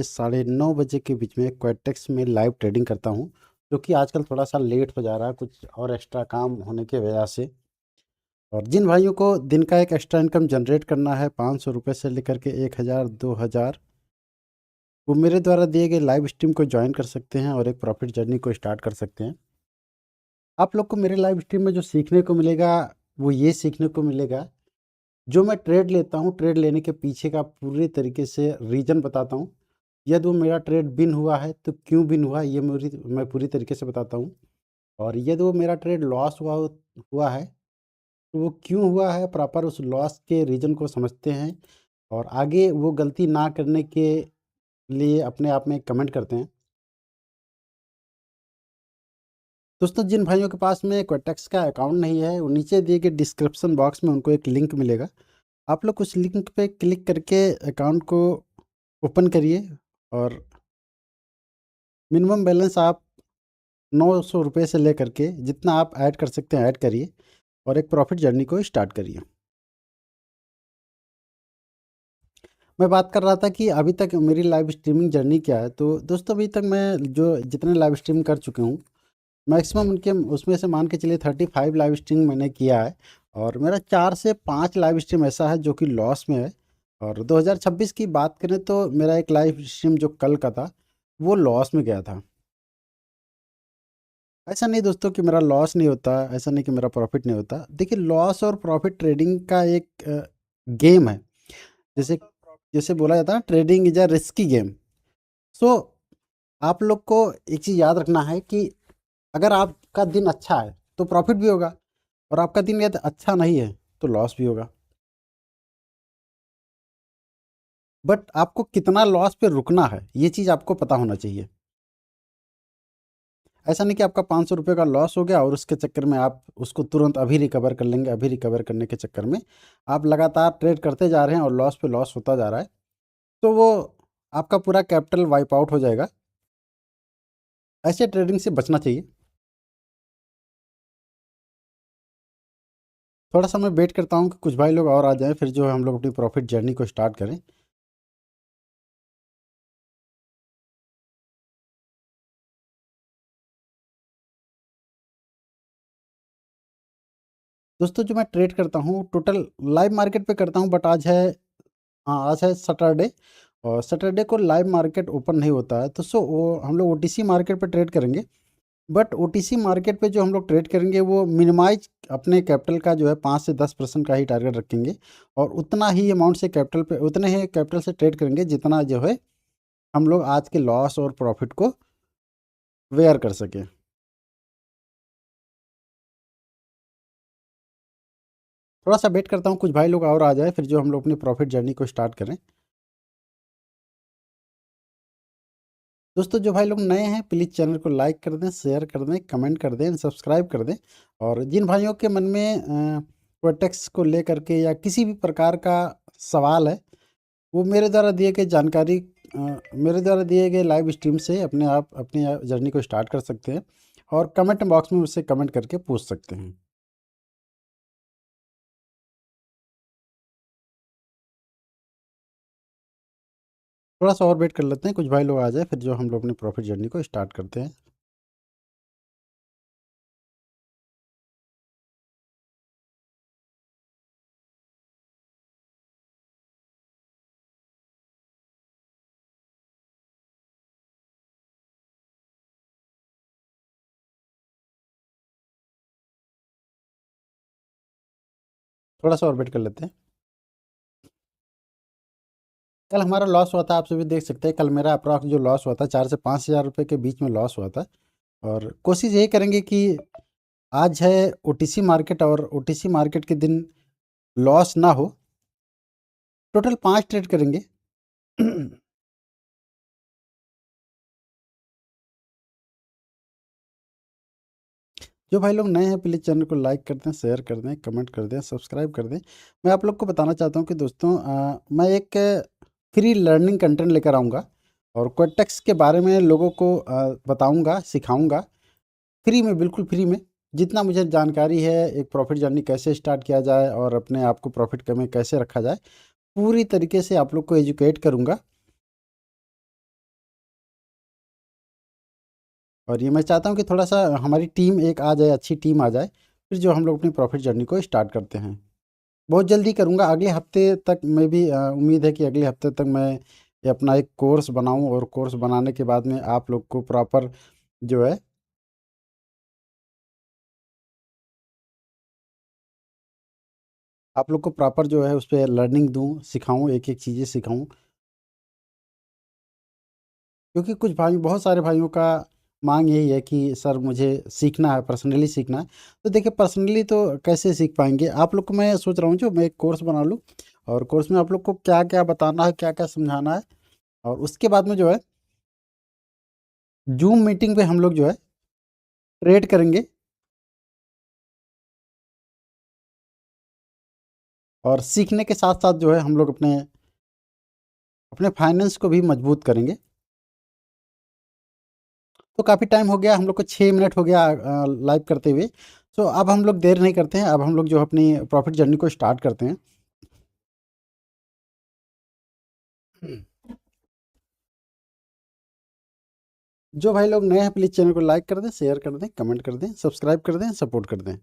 साढ़े 9 बजे के बीच में क्वेटेक्स में लाइव ट्रेडिंग करता हूँ, जो कि आजकल थोड़ा-सा लेट हो जा रहा है, कुछ और एक्स्ट्रा काम होने की वजह से। और जिन भाइयों को दिन का एक एक्स्ट्रा इनकम जनरेट करना है ₹500 से लेकर के 1000, 2000, वो मेरे द्वारा दिए गए लाइव स्ट्रीम को जॉइन कर सकते हैं और एक प्रॉफिट जर्नी को स्टार्ट कर सकते हैं। आप लोग को मेरे लाइव स्ट्रीम में जो सीखने को मिलेगा, वो ये सीखने को मिलेगा, जो मैं ट्रेड लेता हूँ, ट्रेड लेने के पीछे का पूरे तरीके से रीज़न बताता हूँ। यदि वो मेरा ट्रेड बिन हुआ है तो क्यों बिन हुआ, ये मैं पूरी तरीके से बताता हूँ। और यदि वो मेरा ट्रेड लॉस हुआ है तो वो क्यों हुआ है, प्रॉपर उस लॉस के रीज़न को समझते हैं और आगे वो गलती ना करने के लिए अपने आप में कमेंट करते हैं। दोस्तों, जिन भाइयों के पास में क्वेटेक्स का अकाउंट नहीं है, वो नीचे दिए गए डिस्क्रिप्शन बॉक्स में उनको एक लिंक मिलेगा। आप लोग उस लिंक पे क्लिक करके अकाउंट को ओपन करिए और मिनिमम बैलेंस आप ₹900 से लेकर के जितना आप ऐड कर सकते हैं ऐड करिए और एक प्रॉफिट जर्नी को स्टार्ट करिए। मैं बात कर रहा था कि अभी तक मेरी लाइव स्ट्रीमिंग जर्नी क्या है। तो दोस्तों, अभी तक मैं जो जितने लाइव स्ट्रीम कर चुके हूँ, मैक्सिमम उनके उसमें से मान के चलिए 35 लाइव स्ट्रीम मैंने किया है और मेरा 4 से 5 लाइव स्ट्रीम ऐसा है जो कि लॉस में है। और 2026 की बात करें तो मेरा एक लाइव स्ट्रीम जो कल का था, वो लॉस में गया था। ऐसा नहीं दोस्तों कि मेरा लॉस नहीं होता, ऐसा नहीं कि मेरा प्रॉफ़िट नहीं होता। देखिए, लॉस और प्रॉफ़िट ट्रेडिंग का एक गेम है। जैसे जैसे बोला जाता है, trading is a risky game. So आप लोग को एक चीज़ याद रखना है कि अगर आपका दिन अच्छा है, तो प्रॉफ़िट भी होगा और आपका दिन यदि अच्छा नहीं है, तो लॉस भी होगा। बट आपको कितना लॉस पे रुकना है, ये चीज़ आपको पता होना चाहिए। ऐसा नहीं कि आपका ₹500 का लॉस हो गया और उसके चक्कर में आप उसको तुरंत अभी रिकवर कर लेंगे, अभी रिकवर करने के चक्कर में आप लगातार ट्रेड करते जा रहे हैं और लॉस पे लॉस होता जा रहा है, तो वो आपका पूरा कैपिटल वाइप आउट हो जाएगा। ऐसे ट्रेडिंग से बचना चाहिए। थोड़ा-सा मैं वेट करता हूँ कि कुछ भाई लोग और आ जाएँ, फिर जो है हम लोग अपनी प्रॉफिट जर्नी को स्टार्ट करें। दोस्तों, जो मैं ट्रेड करता हूँ टोटल लाइव मार्केट पे करता हूँ, बट आज है सैटरडे और सैटरडे को लाइव मार्केट ओपन नहीं होता है, तो वो हम लोग ओटीसी मार्केट पे ट्रेड करेंगे। बट ओटीसी मार्केट पे जो हम लोग ट्रेड करेंगे, वो मिनिमाइज अपने कैपिटल का जो है 5 से 10% का ही टारगेट रखेंगे और उतना ही अमाउंट से कैपिटल पे उतने ही कैपिटल से ट्रेड करेंगे जितना जो है हम लोग आज के लॉस और प्रॉफिट को वेयर कर सकें। थोड़ा-सा वेट करता हूँ, कुछ भाई लोग और आ जाएँ, फिर जो हम लोग अपनी प्रॉफिट जर्नी को स्टार्ट करें। दोस्तों, जो भाई लोग नए हैं, प्लीज़ चैनल को लाइक कर दें, शेयर कर दें, कमेंट कर दें, सब्सक्राइब कर दें। और जिन भाइयों के मन में वर्टेक्स को लेकर के या किसी भी प्रकार का सवाल है, वो मेरे द्वारा दिए गए लाइव स्ट्रीम से अपने आप अपनी जर्नी को स्टार्ट कर सकते हैं और कमेंट बॉक्स में मुझसे कमेंट करके पूछ सकते हैं। थोड़ा-सा और वेट कर लेते हैं, कुछ भाई लोग आ जाएँ, फिर जो हम लोग अपनी प्रॉफिट जर्नी को स्टार्ट करते हैं। थोड़ा-सा और वेट कर लेते हैं। कल हमारा लॉस हुआ था, आप सभी देख सकते हैं, कल मेरा अप्रॉक्स जो लॉस हुआ था 4 से 5,000 रुपए के बीच में लॉस हुआ था। और कोशिश यही करेंगे कि आज है ओटीसी मार्केट और ओटीसी मार्केट के दिन लॉस ना हो। टोटल 5 ट्रेड करेंगे। जो भाई लोग नए हैं, प्लीज़ चैनल को लाइक कर दें, शेयर कर दें, कमेंट कर दें, सब्सक्राइब कर दें। मैं आप लोग को बताना चाहता हूँ कि दोस्तों, मैं एक फ्री लर्निंग कंटेंट लेकर आऊँगा और कोटेक्स के बारे में लोगों को बताऊँगा, सिखाऊँगा, फ्री में, बिल्कुल फ्री में। जितना मुझे जानकारी है, एक प्रॉफिट जर्नी कैसे स्टार्ट किया जाए और अपने आप को प्रॉफिट में कैसे रखा जाए, पूरी तरीके से आप लोग को एजुकेट करूँगा। और ये मैं चाहता हूँ कि थोड़ा-सा हमारी टीम एक आ जाए, अच्छी टीम आ जाए, फिर जो हम लोग अपनी प्रॉफ़िट जर्नी को स्टार्ट करते हैं। बहुत जल्दी करूँगा, अगले हफ़्ते तक मैं भी उम्मीद है कि अगले हफ़्ते तक मैं ये अपना एक कोर्स बनाऊँ और कोर्स बनाने के बाद में आप लोग को प्रॉपर जो है आप लोग को प्रॉपर जो है उसपे लर्निंग दूँ, सिखाऊँ, एक-एक चीज़ें सिखाऊँ। क्योंकि कुछ भाई बहुत सारे भाइयों का माँग यही है कि सर मुझे सीखना है, पर्सनली सीखना है। तो देखिए पर्सनली तो कैसे सीख पाएँगे? आप लोग को मैं सोच रहा हूँ जो मैं एक कोर्स बना लूँ और कोर्स में आप लोग को क्या-क्या बताना है, क्या-क्या समझाना है और उसके बाद में जो है ज़ूम मीटिंग पे हम लोग जो है ट्रेड करेंगे और सीखने के साथ-साथ जो है हम लोग अपने अपने फाइनेंस को भी मजबूत करेंगे। तो काफ़ी टाइम हो गया, हम लोग को 6 मिनट हो गया लाइव करते हुए। तो अब हम लोग देर नहीं करते हैं, अब हम लोग जो अपनी प्रॉफ़िट जर्नी को स्टार्ट करते हैं। जो भाई लोग नए हैं प्लीज़ चैनल को लाइक कर दें, शेयर कर दें, कमेंट कर दें, सब्सक्राइब कर दें, सपोर्ट कर दें।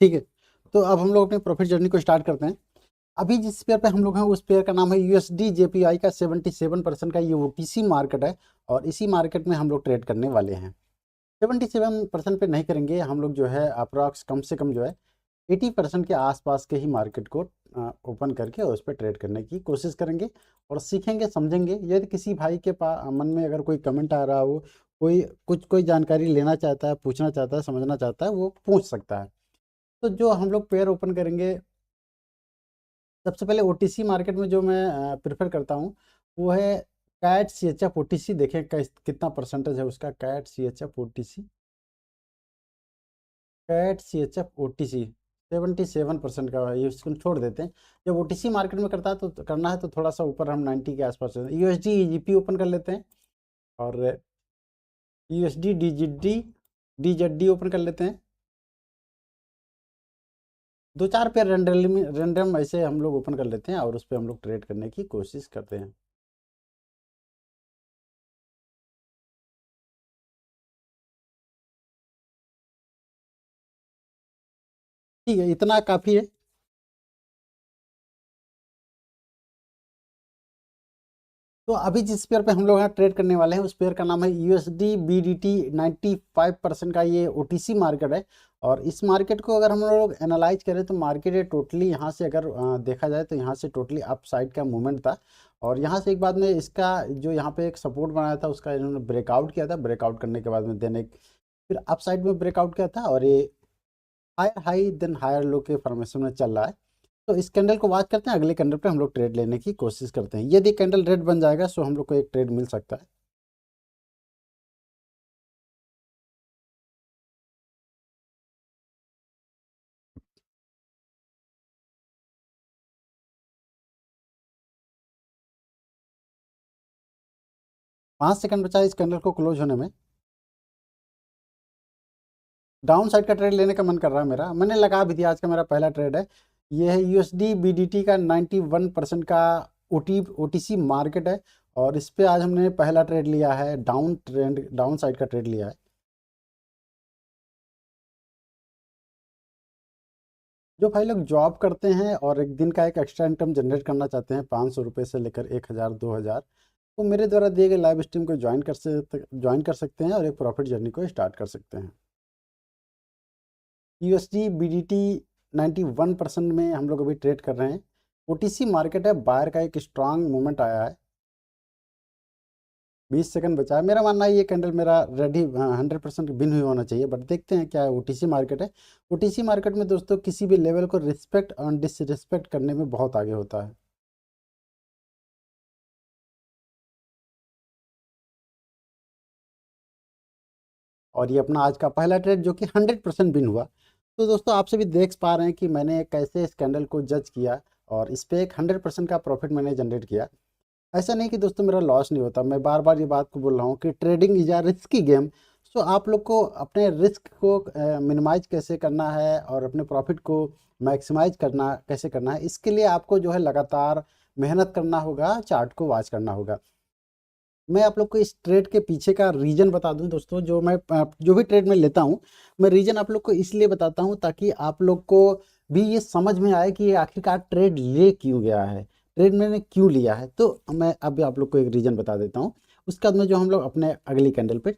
ठीक है, तो अब हम लोग अपनी प्रॉफ़िट जर्नी को स्टार्ट करते हैं। अभी जिस पेयर पे हम लोग हैं उस पेयर का नाम है यूएसडी जेपीआई का 77% का ये ओटीसी मार्केट है और इसी मार्केट में हम लोग ट्रेड करने वाले हैं। 77% पे नहीं करेंगे, हम लोग जो है अप्रॉक्स कम से कम जो है 80% के आसपास के ही मार्केट को ओपन करके और उस पर ट्रेड करने की कोशिश करेंगे और सीखेंगे, समझेंगे। यदि किसी भाई के मन में अगर कोई कमेंट आ रहा हो, कोई जानकारी लेना चाहता है, पूछना चाहता है, समझना चाहता है, वो पूछ सकता है। तो जो हम लोग पेयर ओपन करेंगे, सबसे पहले ओटीसी मार्केट में जो मैं प्रेफर करता हूँ वो है cat C H F OTC. देखें कितना परसेंटेज है उसका, cat C H F OTC, cat C H F O T C 77% का है, ये इसको छोड़ देते हैं। जब ओ टी सी मार्केट में करता है तो करना है तो थोड़ा सा ऊपर हम 90 के आसपास U S D G P open कर लेते हैं और U S D D Z D open कर लेते हैं। दो चार पेयर रेंडम ऐसे हम लोग ओपन कर लेते हैं और उस पर हम लोग ट्रेड करने की कोशिश करते हैं। ठीक है, इतना काफ़ी है। तो अभी जिस पेयर पे हम लोग यहाँ ट्रेड करने वाले हैं उस पेयर का नाम है यूएसडी बीडीटी 95% का ये ओटीसी मार्केट है। और इस मार्केट को अगर हम लोग एनालाइज करें तो मार्केट है टोटली यहाँ से अगर देखा जाए तो यहाँ से टोटली अप साइड का मूवमेंट था और यहाँ से एक बाद में इसका जो यहाँ पे एक सपोर्ट बनाया था उसका इन्होंने ब्रेकआउट किया था। ब्रेकआउट करने के बाद में देन एक फिर अप साइड में ब्रेकआउट किया था और ये higher high then higher low के फॉर्मेशन में चल रहा है। तो इस कैंडल को वॉच करते हैं, अगले कैंडल पे हम लोग ट्रेड लेने की कोशिश करते हैं। यदि कैंडल रेड बन जाएगा तो हम लोग को एक ट्रेड मिल सकता है। 5 सेकंड बचा है इस कैंडल को क्लोज होने में। डाउन साइड का ट्रेड लेने का मन कर रहा है मेरा, मैंने लगा भी दिया। आज का मेरा पहला ट्रेड है, ये है यूएसडी बीडीटी का 91% का ओटीसी मार्केट है और इस पे आज हमने पहला ट्रेड लिया है, डाउन साइड का ट्रेड लिया है। जो भाई लोग जॉब करते हैं और एक दिन का एक एक्स्ट्रा इनकम जनरेट करना चाहते हैं 500 रुपये से लेकर 1000 2000, तो मेरे द्वारा दिए गए लाइव स्ट्रीम को ज्वाइन कर सकते हैं और एक प्रॉफिट जर्नी को स्टार्ट कर सकते हैं। यूएसडी बीडीटी 91% में हम लोग अभी ट्रेड कर रहे हैं। ओटीसी मार्केट है, बायर का एक स्ट्रांग मूवमेंट आया है। 20 सेकंड बचा है। मेरा मानना है ये कैंडल मेरा रेडी 100% बिन हुई होना चाहिए, बट देखते हैं क्या है। ओटीसी मार्केट है, ओटीसी मार्केट में दोस्तों किसी भी लेवल को रिस्पेक्ट और डिसरिस्पेक्ट करने में बहुत आगे होता है। और ये अपना आज का पहला ट्रेड जो कि 100% बिन हुआ। तो दोस्तों आप सभी देख पा रहे हैं कि मैंने कैसे इस कैंडल को जज किया और इस पे एक 100% का प्रॉफिट मैंने जनरेट किया। ऐसा नहीं कि दोस्तों मेरा लॉस नहीं होता, मैं बार बार ये बात को बोल रहा हूँ कि trading is a risky game. So आप लोग को अपने रिस्क को मिनिमाइज कैसे करना है और अपने प्रॉफिट को मैक्सिमाइज करना कैसे करना है, इसके लिए आपको जो है लगातार मेहनत करना होगा, चार्ट को वॉच करना होगा। मैं आप लोग को इस ट्रेड के पीछे का रीजन बता दूं दोस्तों। जो भी ट्रेड में लेता हूं, मैं रीजन आप लोग को इसलिए बताता हूं ताकि आप लोग को भी ये समझ में आए कि ये आखिरकार ट्रेड ले क्यों गया है, ट्रेड मैंने क्यों लिया है। तो मैं अभी आप लोग को एक रीजन बता देता हूं, उसके बाद में जो हम लोग अपने अगली कैंडल पे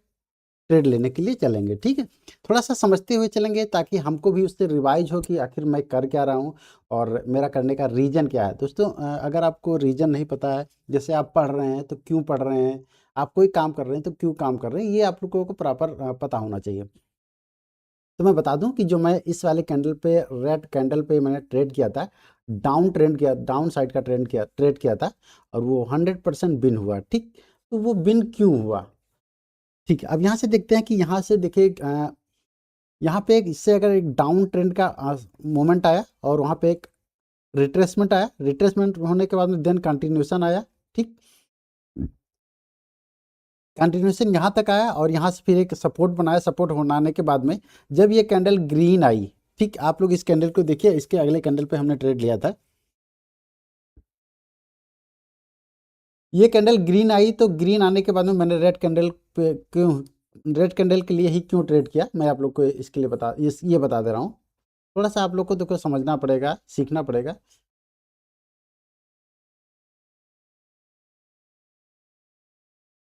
ट्रेड लेने के लिए चलेंगे, ठीक है। थोड़ा सा समझते हुए चलेंगे ताकि हमको भी उससे रिवाइज हो कि आखिर मैं कर क्या रहा हूँ और मेरा करने का रीज़न क्या है। दोस्तों अगर आपको रीज़न नहीं पता है, जैसे आप पढ़ रहे हैं तो क्यों पढ़ रहे हैं, आप कोई काम कर रहे हैं तो क्यों काम कर रहे हैं, ये आप लोगों को प्रॉपर पता होना चाहिए। तो मैं बता दूं कि जो मैं इस वाले कैंडल पे, रेड कैंडल पे मैंने ट्रेड किया था, डाउन साइड का ट्रेड किया था और वो 100% बिन हुआ, ठीक। तो वो बिन क्यों हुआ, ठीक है। अब यहाँ से देखते हैं कि यहाँ से देखिए यहाँ पे एक इससे अगर एक डाउन ट्रेंड का मोमेंट आया और वहाँ पे एक रिट्रेसमेंट आया, रिट्रेसमेंट होने के बाद में देन कंटिन्यूशन आया, ठीक। कंटिन्यूशन यहाँ तक आया और यहाँ से फिर एक सपोर्ट बनाया, सपोर्ट बनाने के बाद में जब ये कैंडल ग्रीन आई, ठीक। आप लोग इस कैंडल को देखिए, इसके अगले कैंडल पे हमने ट्रेड लिया था। ये कैंडल ग्रीन आई तो ग्रीन आने के बाद में मैंने रेड कैंडल पे क्यों, रेड कैंडल के लिए ही क्यों ट्रेड किया, मैं आप लोग को इसके लिए ये बता दे रहा हूँ। थोड़ा सा आप लोग को देखो समझना पड़ेगा, सीखना पड़ेगा,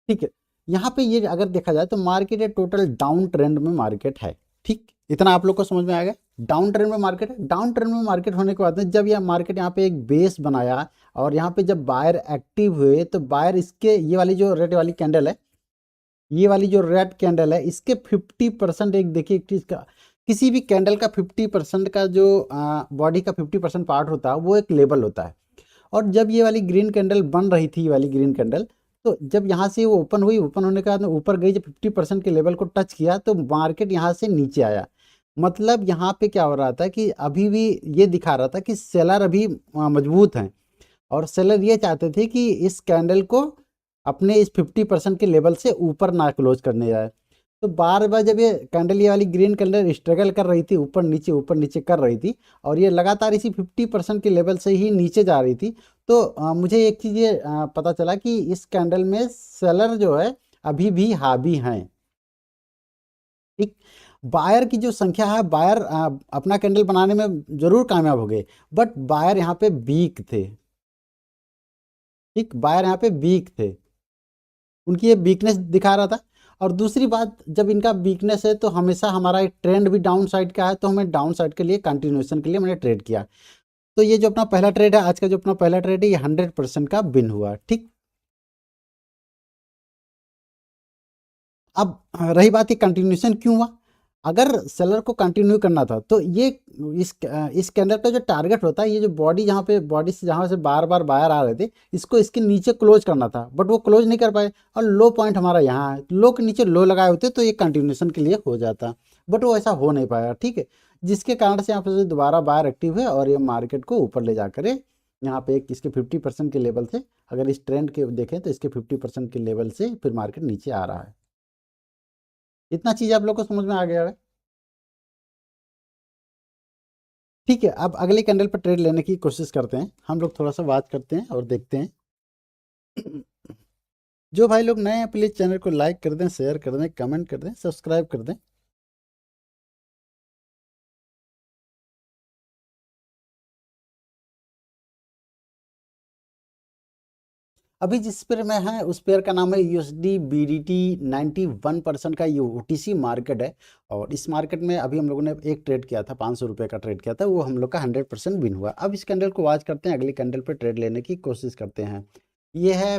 ठीक है। यहाँ पे ये अगर देखा जाए तो मार्केट है टोटल डाउन ट्रेंड में मार्केट है, ठीक। इतना आप लोग को समझ में आ गया, डाउन ट्रेंड में मार्केट है। डाउन ट्रेंड में मार्केट होने के बाद में जब यह मार्केट यहाँ पे एक बेस बनाया और यहाँ पे जब बायर एक्टिव हुए तो बायर इसके ये वाली जो रेड वाली कैंडल है, ये वाली जो रेड कैंडल है इसके 50%, एक देखिए एक चीज का, किसी भी कैंडल का 50% का जो बॉडी का 50% पार्ट होता है वो एक लेवल होता है। और जब ये वाली ग्रीन कैंडल बन रही थी, ये वाली ग्रीन कैंडल, तो जब यहाँ से वो ओपन हुई, ओपन होने के बाद में ऊपर गई, जब 50% के लेवल को टच किया तो मार्केट यहाँ से नीचे आया। मतलब यहाँ पे क्या हो रहा था कि अभी भी ये दिखा रहा था कि सेलर अभी मजबूत हैं और सेलर ये चाहते थे कि इस कैंडल को अपने इस 50% के लेवल से ऊपर ना क्लोज करने जाए। तो बार बार जब ये कैंडल, ये वाली ग्रीन कैंडल स्ट्रगल कर रही थी, ऊपर नीचे कर रही थी और ये लगातार इसी 50% के लेवल से ही नीचे जा रही थी, तो मुझे एक चीज़ ये पता चला कि इस कैंडल में सेलर जो है अभी भी हावी हैं, ठीक। बायर की जो संख्या है, बायर अपना कैंडल बनाने में जरूर कामयाब हो गए, बट बायर यहाँ पे वीक थे, ठीक। बायर यहाँ पे वीक थे, उनकी ये वीकनेस दिखा रहा था। और दूसरी बात, जब इनका वीकनेस है तो हमेशा हमारा एक ट्रेंड भी डाउन साइड का है, तो हमें डाउन साइड के लिए कंटिन्यूएशन के लिए मैंने ट्रेड किया। तो ये जो अपना पहला ट्रेड है, आज का जो अपना पहला ट्रेड है, ये 100% का बिन हुआ, ठीक। अब रही बात ये कंटिन्यूएशन क्यों हुआ। अगर सेलर को कंटिन्यू करना था तो ये इस कैंडल का जो टारगेट होता है, ये जो बॉडी, जहाँ पे बॉडी से जहाँ से बार बार बाहर आ रहे थे, इसको इसके नीचे क्लोज करना था, बट वो क्लोज नहीं कर पाए। और लो पॉइंट हमारा यहाँ है, लो के नीचे लो लगाए होते तो ये कंटिन्यूएशन के लिए हो जाता, बट वो ऐसा हो नहीं पाया, ठीक है। जिसके कारण से यहाँ पे दोबारा बायर एक्टिव है और ये मार्केट को ऊपर ले जाकर यहाँ पे एक इसके 50% के लेवल से, अगर इस ट्रेंड के देखें तो इसके 50% के लेवल से फिर मार्केट नीचे आ रहा है। इतना चीज आप लोग को समझ में आ गया है, ठीक है। अब अगले कैंडल पर ट्रेड लेने की कोशिश करते हैं, हम लोग थोड़ा सा बात करते हैं और देखते हैं। जो भाई लोग नए हैं प्लीज चैनल को लाइक कर दें, शेयर कर दें, कमेंट कर दें, सब्सक्राइब कर दें। अभी जिस पेयर में है उस पेयर का नाम है यूएसडी बीडीटी 91% का, ये ओटीसी मार्केट है। और इस मार्केट में अभी हम लोगों ने एक ट्रेड किया था, 500 रुपये का ट्रेड किया था, वो हम लोग का 100% विन हुआ। अब इस कैंडल को वॉच करते हैं, अगली कैंडल पे ट्रेड लेने की कोशिश करते हैं। ये है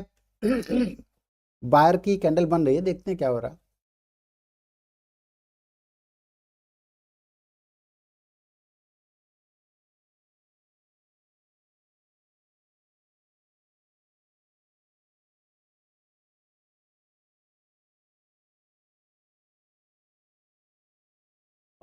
बायर की कैंडल बन रही है, देखते हैं क्या हो रहा है।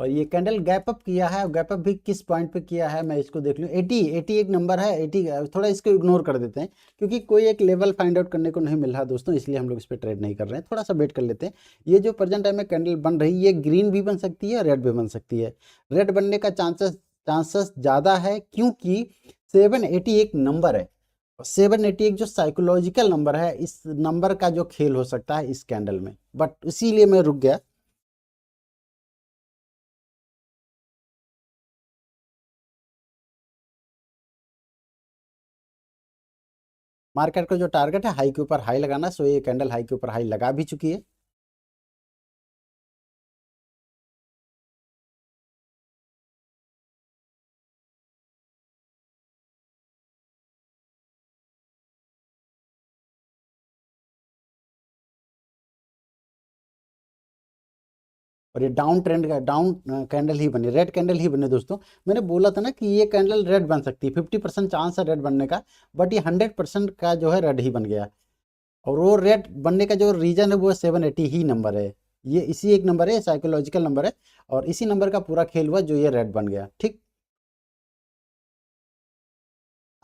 और ये कैंडल गैप अप किया है, गैप अप भी किस पॉइंट पे किया है मैं इसको देख लूँ। 80 एक नंबर है, 80 थोड़ा इसको इग्नोर कर देते हैं क्योंकि कोई एक लेवल फाइंड आउट करने को नहीं मिल रहा दोस्तों, इसलिए हम लोग इस पर ट्रेड नहीं कर रहे हैं, थोड़ा सा वेट कर लेते हैं। ये जो प्रेजेंट टाइम में कैंडल बन रही है, ये ग्रीन भी बन सकती है, रेड भी बन सकती है। रेड बनने का चांसेस ज़्यादा है क्योंकि 780 एक नंबर है, 780 एक जो साइकोलॉजिकल नंबर है, इस नंबर का जो खेल हो सकता है इस कैंडल में, बट इसीलिए मैं रुक गया। मार्केट का जो टारगेट है हाई के ऊपर हाई लगाना, सो ये कैंडल हाई के ऊपर हाई लगा भी चुकी है। और ये डाउन ट्रेंड का डाउन कैंडल ही बने, रेड कैंडल ही बने दोस्तों। मैंने बोला था ना कि ये कैंडल रेड बन सकती है, 50% चांस है रेड बनने का, बट ये 100% का जो है रेड ही बन गया। और वो रेड बनने का जो रीजन है वो 780 ही नंबर है, ये इसी एक नंबर है, साइकोलॉजिकल नंबर है, और इसी नंबर का पूरा खेल हुआ जो ये रेड बन गया। ठीक,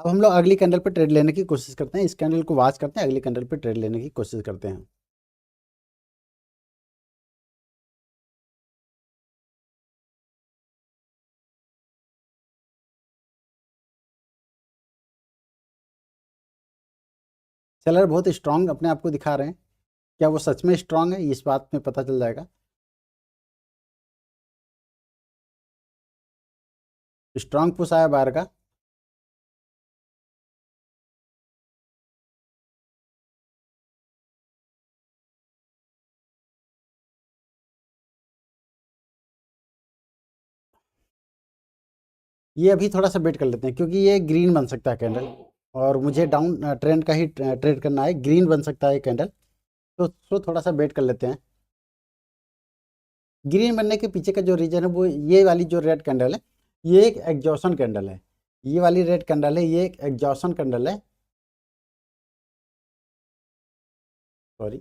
अब हम लोग अगली कैंडल पे ट्रेड लेने की कोशिश करते हैं, इस कैंडल को वॉच करते हैं, अगली कैंडल पे ट्रेड लेने की कोशिश करते हैं। सेलर बहुत स्ट्रांग अपने आप को दिखा रहे हैं, क्या वो सच में स्ट्रांग है इस बात में पता चल जाएगा। स्ट्रांग पुश आया बाहर का, ये अभी थोड़ा सा वेट कर लेते हैं क्योंकि ये ग्रीन बन सकता है कैंडल, और मुझे डाउन ट्रेंड का ही ट्रेड करना है, ग्रीन बन सकता है कैंडल, तो थोड़ा सा वेट कर लेते हैं। ग्रीन बनने के पीछे का जो रीजन है वो ये वाली जो रेड कैंडल है, ये एक एग्जॉशन कैंडल है, ये वाली रेड कैंडल है, ये एक एग्जॉशन कैंडल है। सॉरी,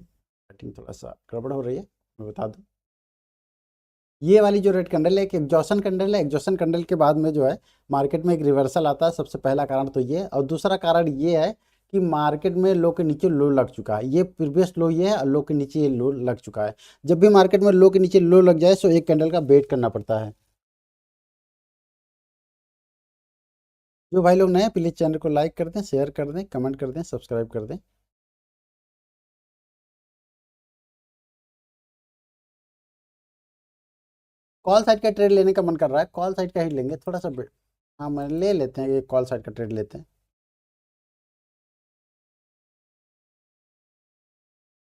कटिंग थोड़ा सा गड़बड़ हो रही है, मैं बता दूं। ये वाली जो रेड कैंडल है एक एग्जॉशन कैंडल है, एग्जॉशन कैंडल के बाद में जो है मार्केट में एक रिवर्सल आता है, सबसे पहला कारण तो ये है, और दूसरा कारण ये है कि मार्केट में लो के नीचे लो लग चुका है, ये प्रीवियस लो ये है और लो के नीचे ये लो लग चुका है। जब भी मार्केट में लो के नीचे लो लग जाए तो एक कैंडल का वेट करना पड़ता है। जो भाई लोग नए हैं प्लीज़ चैनल को लाइक कर दें, शेयर कर दें, कमेंट कर दें, सब्सक्राइब कर दें। कॉल साइड का ट्रेड लेने का मन कर रहा है, कॉल साइड का ही लेंगे थोड़ा सा हाँ मैं ले लेते हैं, ये कॉल साइड का ट्रेड लेते हैं।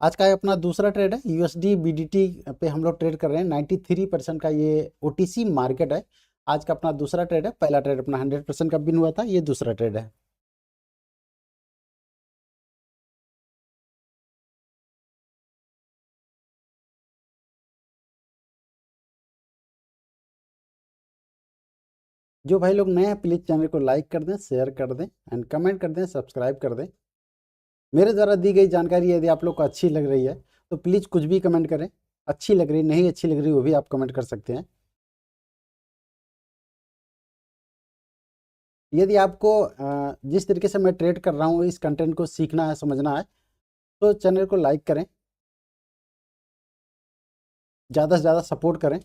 आज का ये अपना दूसरा ट्रेड है, यूएसडी बीडीटी पे हम लोग ट्रेड कर रहे हैं, 93% का ये ओटीसी मार्केट है। आज का अपना दूसरा ट्रेड है, पहला ट्रेड अपना 100% का बिन हुआ था, ये दूसरा ट्रेड है। जो भाई लोग नए हैं प्लीज़ चैनल को लाइक कर दें, शेयर कर दें एंड कमेंट कर दें, सब्सक्राइब कर दें। मेरे द्वारा दी गई जानकारी यदि आप लोग को अच्छी लग रही है तो प्लीज़ कुछ भी कमेंट करें, अच्छी लग रही नहीं अच्छी लग रही वो भी आप कमेंट कर सकते हैं। यदि आपको जिस तरीके से मैं ट्रेड कर रहा हूँ इस कंटेंट को सीखना है, समझना है, तो चैनल को लाइक करें, ज़्यादा से ज़्यादा सपोर्ट करें।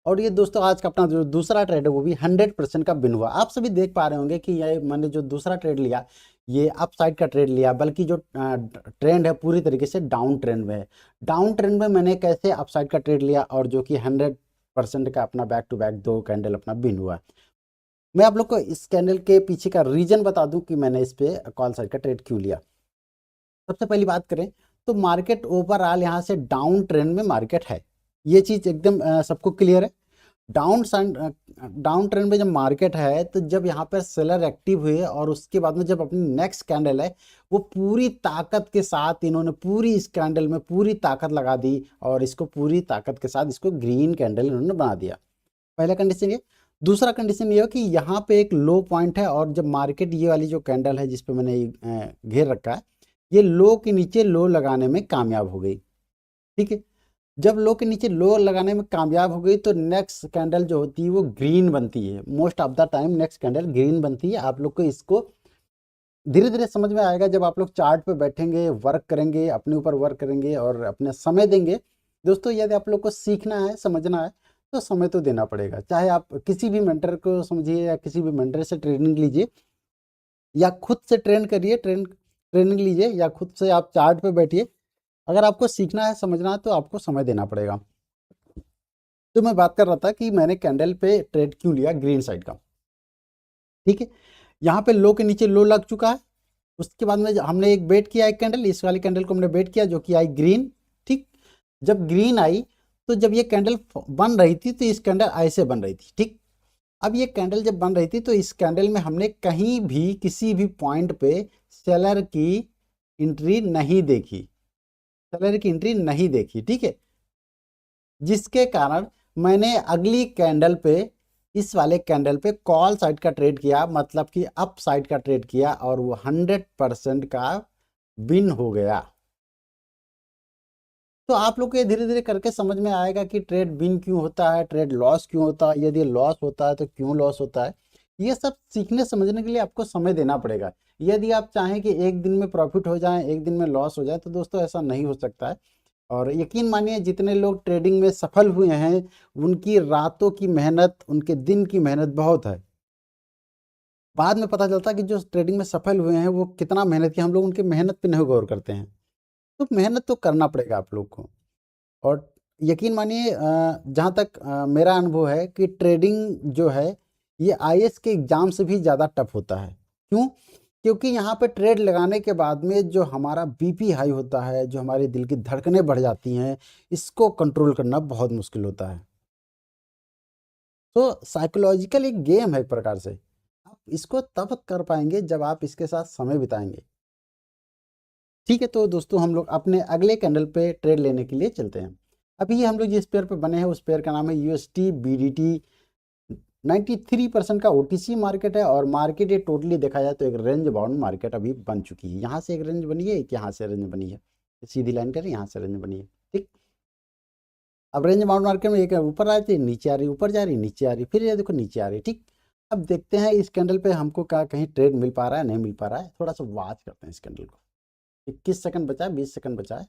और ये दोस्तों आज का अपना जो दूसरा ट्रेड है वो भी 100% का बिन हुआ। आप सभी देख पा रहे होंगे कि ये मैंने जो दूसरा ट्रेड लिया ये अप साइड का ट्रेड लिया, बल्कि जो ट्रेंड है पूरी तरीके से डाउन ट्रेंड में है। डाउन ट्रेंड में मैंने कैसे अप साइड का ट्रेड लिया और जो कि 100% का अपना बैक टू बैक दो कैंडल अपना बिन हुआ। मैं आप लोग को इस कैंडल के पीछे का रीजन बता दूं कि मैंने इस पे कॉल साइड का ट्रेड क्यों लिया। सबसे पहली बात करें तो मार्केट ओवरऑल यहाँ से डाउन ट्रेंड में मार्केट है, ये चीज़ एकदम सबको क्लियर है। डाउन ट्रेंड में जब मार्केट है तो जब यहाँ पर सेलर एक्टिव हुए और उसके बाद में जब अपनी नेक्स्ट कैंडल है वो पूरी ताकत के साथ इन्होंने पूरी इस कैंडल में पूरी ताकत लगा दी और इसको पूरी ताकत के साथ इसको ग्रीन कैंडल इन्होंने बना दिया। पहला कंडीशन ये। दूसरा कंडीशन ये हो कि यहाँ पे एक लो पॉइंट है और जब मार्केट ये वाली जो कैंडल है जिस पे मैंने घेर रखा है ये लो के नीचे लो लगाने में कामयाब हो गई। ठीक है, जब लो के नीचे लो लगाने में कामयाब हो गई तो नेक्स्ट कैंडल जो होती है वो ग्रीन बनती है। Most of the time next candle green बनती है। आप लोग को इसको धीरे धीरे समझ में आएगा जब आप लोग चार्ट पे बैठेंगे, वर्क करेंगे, अपने ऊपर वर्क करेंगे और अपने समय देंगे। दोस्तों यदि आप लोग को सीखना है, समझना है, तो समय तो देना पड़ेगा। चाहे आप किसी भी मेंटर को समझिए या किसी भी मेंटर से ट्रेनिंग लीजिए या खुद से ट्रेनिंग लीजिए या खुद से आप चार्ट पे बैठिए। अगर आपको सीखना है, समझना है, तो आपको समय देना पड़ेगा। तो मैं बात कर रहा था कि मैंने कैंडल पे ट्रेड क्यों लिया ग्रीन साइड का। ठीक है, यहाँ पे लो के नीचे लो लग चुका है। उसके बाद में हमने एक बेट किया, एक कैंडल, इस वाली कैंडल को हमने बेट किया जो कि आई ग्रीन। ठीक, जब ग्रीन आई तो जब ये कैंडल बन रही थी तो इस कैंडल ऐसे बन रही थी। ठीक, अब ये कैंडल जब बन रही थी तो इस कैंडल में हमने कहीं भी किसी भी पॉइंट पे सेलर की एंट्री नहीं देखी, सेलर की एंट्री नहीं देखी। ठीक है, जिसके कारण मैंने अगली कैंडल पे, इस वाले कैंडल पे कॉल साइड का ट्रेड किया, मतलब कि अप साइड का ट्रेड किया और वो 100% का विन हो गया। तो आप लोग को ये धीरे धीरे करके समझ में आएगा कि ट्रेड विन क्यों होता है, ट्रेड लॉस क्यों होता है, यदि लॉस होता है तो क्यों लॉस होता है। ये सब सीखने समझने के लिए आपको समय देना पड़ेगा। यदि आप चाहें कि एक दिन में प्रॉफिट हो जाए, एक दिन में लॉस हो जाए, तो दोस्तों ऐसा नहीं हो सकता है। और यकीन मानिए जितने लोग ट्रेडिंग में सफल हुए हैं उनकी रातों की मेहनत, उनके दिन की मेहनत बहुत है। बाद में पता चलता है कि जो ट्रेडिंग में सफल हुए हैं वो कितना मेहनत किया, हम लोग उनकी मेहनत पे नहीं गौर करते हैं। तो मेहनत तो करना पड़ेगा आप लोग को। और यकीन मानिए जहाँ तक मेरा अनुभव है कि ट्रेडिंग जो है ये आईएएस के एग्ज़ाम से भी ज़्यादा टफ होता है। क्यों? क्योंकि यहाँ पे ट्रेड लगाने के बाद में जो हमारा बीपी हाई होता है, जो हमारे दिल की धड़कनें बढ़ जाती हैं, इसको कंट्रोल करना बहुत मुश्किल होता है। तो साइकोलॉजिकल एक गेम है एक प्रकार से। आप इसको तब कर पाएंगे जब आप इसके साथ समय बिताएंगे। ठीक है, तो दोस्तों हम लोग अपने अगले कैंडल पे ट्रेड लेने के लिए चलते हैं। अभी हम लोग जिस पेयर पे बने हैं उस पेयर का नाम है यूएसटी बीडीटी। 93% का ओटीसी मार्केट है और मार्केट ये टोटली देखा जाए तो एक रेंज बाउंड मार्केट अभी बन चुकी है। यहाँ से एक रेंज बनी है, एक यहाँ से रेंज बनी है, सीधी लाइन करें, यहाँ से रेंज बनी है। ठीक, अब रेंज बाउंड मार्केट में एक ऊपर आ रही, नीचे आ रही, ऊपर जा रही, नीचे आ रही, फिर ये देखो नीचे आ रही। ठीक, अब देखते हैं इस कैंडल पे हमको क्या कहीं ट्रेड मिल पा रहा है, नहीं मिल पा रहा है। थोड़ा सा वॉच करते हैं इस कैंडल को। 21 सेकंड बचा है, 20 सेकंड बचा है।